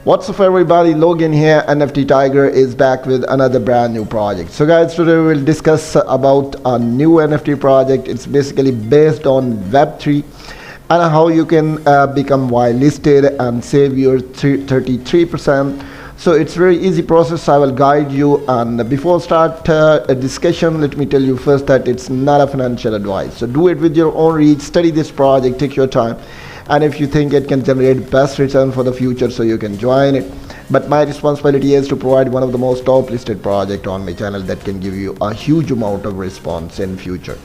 What's up everybody, Logan here. NFT Tiger is back with another brand new project. So guys, today we'll discuss about a new NFT project. It's basically based on Web3 and how you can become whitelisted and save your 33%. So it's very easy process. I will guide you, and before start a discussion, let me tell you first that it's not a financial advice. So do it with your own reach, study this project, take your time, and if you think it can generate best return for the future, so you can join it. But my responsibility is to provide one of the most top listed project on my channel that can give you a huge amount of response in future.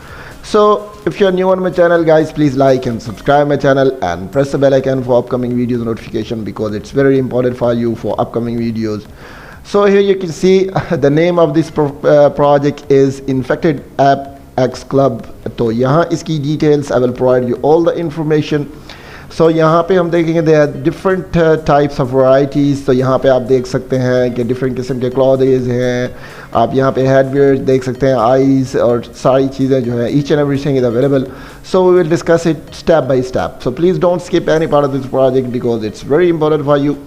So if you're new on my channel, guys, please like and subscribe my channel and press the bell icon for upcoming videos notification, because it's very important for you for upcoming videos. So here you can see the name of this project is Infected App X Club. तो यहाँ इसकी details I will provide you all the information. So यहाँ पे हम देखेंगे there are different types of varieties. तो यहाँ पे आप देख सकते हैं कि different किस्म के clothes हैं. आप यहाँ पे headwear देख सकते हैं, eyes और सारी चीज़ें जो है each and everything is available. So we will discuss it step by step. So please don't skip any part of this project, because it's very important for you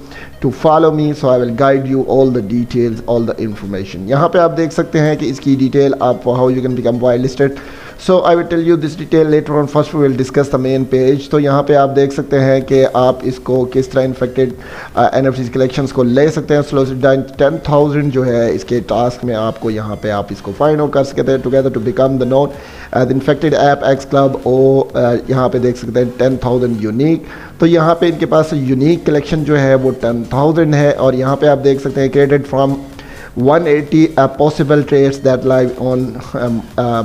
to follow me. So I will guide you all the details, all the information. यहाँ पे आप देख सकते हैं कि इसकी detail आप how you can become whitelisted. So I will tell you this detail later on. First we will discuss the main page. तो यहाँ पे आप देख सकते हैं कि आप इसको किस तरह इन्फेक्टेड NFTs कलेक्शंस को ले सकते हैं. स्लो 10,000 जो है इसके टास्क में आपको यहाँ पे आप इसको फाइंड आउट कर सकते हैं together to become the known as infected app X club. और यहाँ पे देख सकते हैं 10,000 यूनिक. तो यहाँ पे इनके पास यूनिक कलेक्शन जो है वो 10,000 है. और यहाँ पे आप देख सकते हैं created from 180 possible trades that live on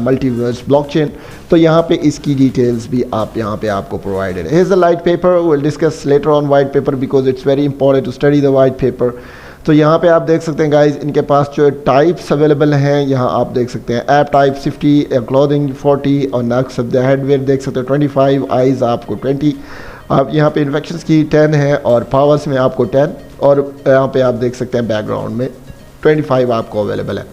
multiverse blockchain. तो यहाँ पे इसकी details भी आप यहाँ पे आपको provided. Here's the white paper. We'll discuss later on white paper because it's very important to study the white paper. तो यहाँ पे आप देख सकते हैं guys, इनके पास जो types available हैं यहाँ आप देख सकते हैं. app type 50, clothing 40 और next of the headwear देख सकते हैं 25, eyes आपको 20. आप यहाँ पे infections की 10 है और powers में आपको 10, और यहाँ पे आप देख सकते हैं background में 25 आपको अवेलेबल है.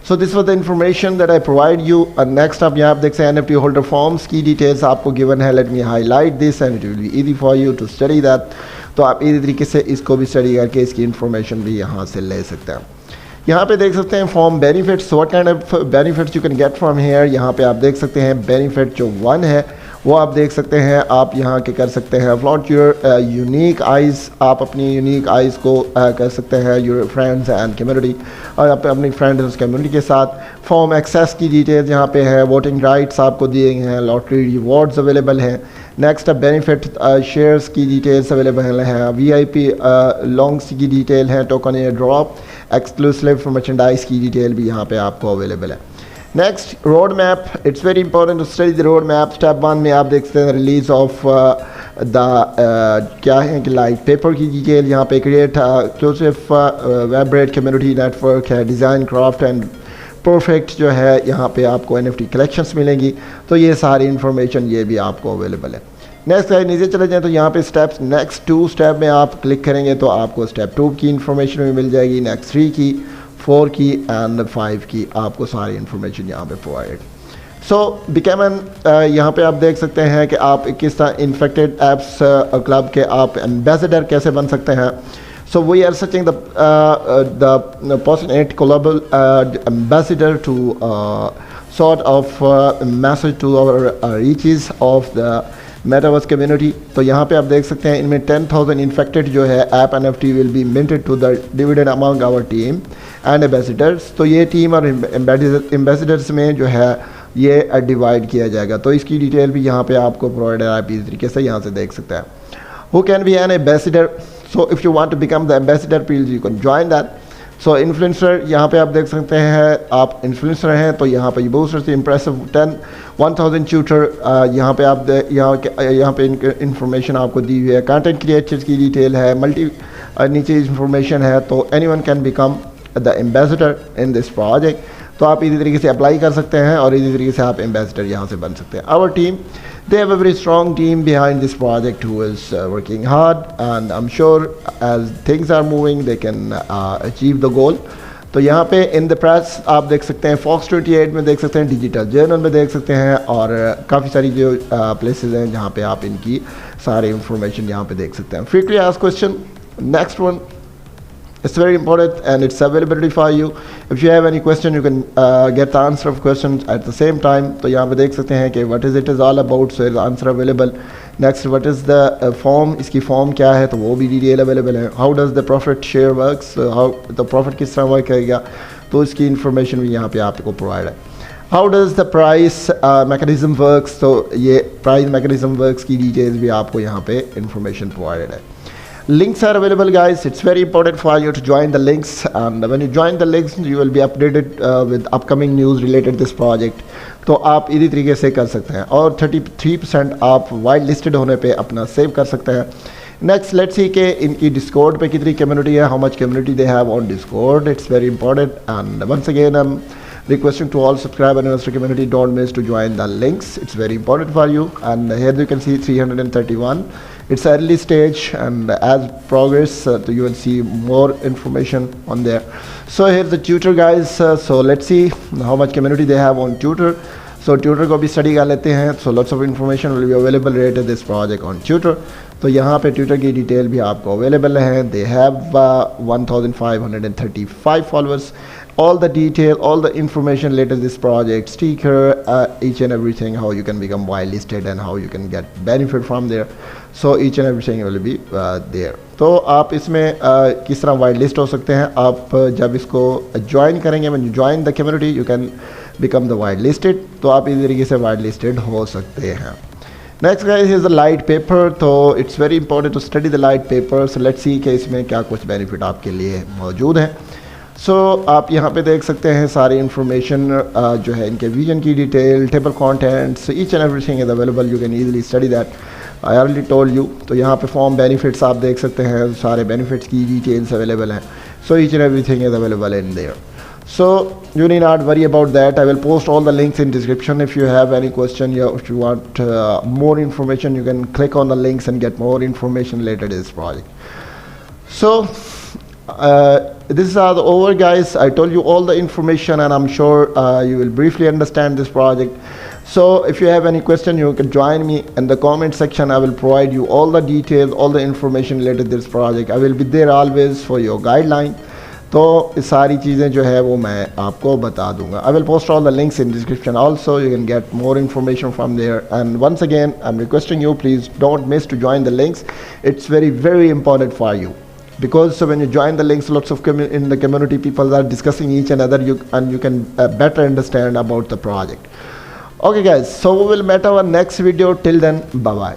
So this was the information that I provide you. Next आप यहाँ देख सकते हैं NFT होल्डर फॉर्म्स की डिटेल्स आपको गिवन है. Let me highlight this and it will be easy for you to study that. तो आप इसी तरीके से इसको भी स्टडी करके इसकी इंफॉर्मेशन भी यहाँ से ले सकते हैं. यहाँ पे देख सकते हैं form benefits. What kind of benefits you can get from here. यहाँ पे आप देख सकते हैं बेनिफिट जो 1 है वो आप देख सकते हैं. आप यहाँ के कर सकते हैं फ्लॉन्ट योर यूनिक आइज़. आप अपनी यूनिक आइज़ को कर सकते हैं योर फ्रेंड्स एंड कम्युनिटी, और आप अपनी फ्रेंड्स कम्युनिटी के साथ. फॉर्म एक्सेस की डिटेल्स यहाँ पे है. वोटिंग राइट्स आपको दिए गए हैं. लॉटरी रिवॉर्ड्स अवेलेबल हैं. नेक्स्ट बेनिफिट शेयर्स की डिटेल्स अवेलेबल हैं. VIP लॉन्ग्स की डिटेल है. Token air drop, exclusive merchandise की डिटेल भी यहाँ पे आपको अवेलेबल है. Next road map. It's very important to study the road map. Step 1 में आप देख सकते हैं रिलीज ऑफ द क्या है कि लाइट पेपर की डिटेल. यहाँ पे create exclusive web community network है. डिज़ाइन क्राफ्ट एंड परफेक्ट जो है यहाँ पे आपको NFT कलेक्शंस मिलेंगी. तो ये सारी इन्फॉर्मेशन ये भी आपको अवेलेबल है. नेक्स्ट नीचे चले जाएँ तो यहाँ पे स्टेप्स नेक्स्ट 2 स्टेप में आप क्लिक करेंगे तो आपको स्टेप 2 की इन्फॉर्मेशन भी मिल जाएगी. नेक्स्ट 3 की, 4 की एंड 5 की आपको सारी इन्फॉर्मेशन यहाँ पे प्रोवाइडेड. सो बिकम एन यहाँ पे आप देख सकते हैं कि आप किस तरह इन्फेक्टेड एप्स क्लब के आप एम्बेसडर कैसे बन सकते हैं. So we are searching the person global ambassador to sort of message to our reaches of the metaverse community. तो यहाँ पे आप देख सकते हैं इनमें 10,000 इन्फेक्टेड जो है app NFT will be minted to the dividend among our team and ambassadors. तो ये टीम और एम्बेसडर्स में जो है ये डिवाइड किया जाएगा. तो इसकी डिटेल भी यहाँ पे आपको प्रोवाइड है. आप इस तरीके से यहाँ से देख सकते हैं. Who can be an ambassador. So if you want to become the ambassador please you can join that. So influencer यहाँ पे आप देख सकते हैं. आप इन्फ्लुएंसर हैं तो यहाँ पे बूस्टर से इम्प्रेसिव 10,000 ट्यूटर यहाँ पे आप यहाँ पे इंफॉर्मेशन आपको दी हुई है. कंटेंट क्रिएटर्स की डिटेल है. नीचे इंफॉर्मेशन है. तो anyone can become the ambassador in this project. तो आप इसी तरीके से अप्लाई कर सकते हैं और इसी तरीके से आप एम्बेसडर यहाँ से बन सकते हैं. Our team, they have a very strong team behind this project who is working hard, and I'm sure as things are moving they can achieve the goal. तो यहाँ पे इन द प्रेस आप देख सकते हैं. Fox 28 में देख सकते हैं. डिजिटल जर्नल में देख सकते हैं. और काफ़ी सारी जो प्लेसेस हैं जहाँ पे आप इनकी सारी इंफॉर्मेशन यहाँ पे देख सकते हैं. Frequently asked question Next one, it's very important and it's availability for you. If you have any question, you can get the answer of questions at the same time. तो यहाँ पे देख सकते हैं कि what is it is all about, so the answer available. Next, what is the form, इसकी form क्या है, तो वो भी detail available है. How does the profit share works, how the profit किस तरह work करेगा, तो इसकी information भी यहाँ पे आपको provide है. How does the price mechanism works, तो ये price mechanism works की details भी आपको यहाँ पे information provided है. Links are available, guys. It's very important for you to join the links, and when you join the links you will be updated with upcoming news related this project. तो आप इसी तरीके से कर सकते हैं और 33% आप वाइट लिस्टेड होने पे अपना सेव कर सकते हैं. नेक्स्ट लेट्स सी कि इनकी डिस्कॉर्ड पे कितनी कम्युनिटी है, how much community they have on Discord. It's very important and once again I am requesting to all subscriber and investor community, don't miss to join the links. It's very important for you. And here you can see 331. It's early stage, and as progress you will see more information on there. So here's the tutor, guys. So let's see how much community they have on tutor. So tutor को भी study कर लेते हैं. So lots of information will be available related to this project on tutor. तो यहाँ पे tutor की detail भी आपको available है. They have 1535 followers. All the detail, all the information related to this project, sticker, each and everything, how you can become whitelisted and how you can get benefit from there. So each and everything will be there. तो आप इसमें किस तरह whitelist हो सकते हैं. आप जब इसको join करेंगे, when you join the community, you can become the whitelisted. तो आप इस तरीके से whitelisted हो सकते हैं. Next, guys, is the light paper. तो it's very important to study the light paper. So let's see कि इसमें क्या कुछ benefit आपके लिए मौजूद है. सो आप यहाँ पे देख सकते हैं सारी इन्फॉर्मेशन जो है इनके विजन की detail, table contents, each and everything is available. You can easily study that. I already told you. तो यहाँ पे फॉर्म बेनिफिट्स आप देख सकते हैं, सारे बेनिफिट्स की डिटेल्स अवेलेबल हैं. So each and everything is available in their. So you need not worry about that. I will post all the links in description. If you have any question, if you want more information, you can click on the links and get more information related to this project. So this is all over, guys. I told you all the information, and I'm sure you will briefly understand this project. So if you have any question, you can join me in the comment section. I will provide you all the details, all the information related to this project. I will be there always for your guideline. तो इस सारी चीज़ें जो है वो मैं आपको बता दूंगा. I will post all the links in description also. You can get more information from there. And once again, I'm requesting you, please don't miss to join the links. It's very, very important for you. Because so when you join the links, lots of in the community people are discussing each another, and you can better understand about the project. Okay, guys, so we will meet our next video. Till then, bye bye.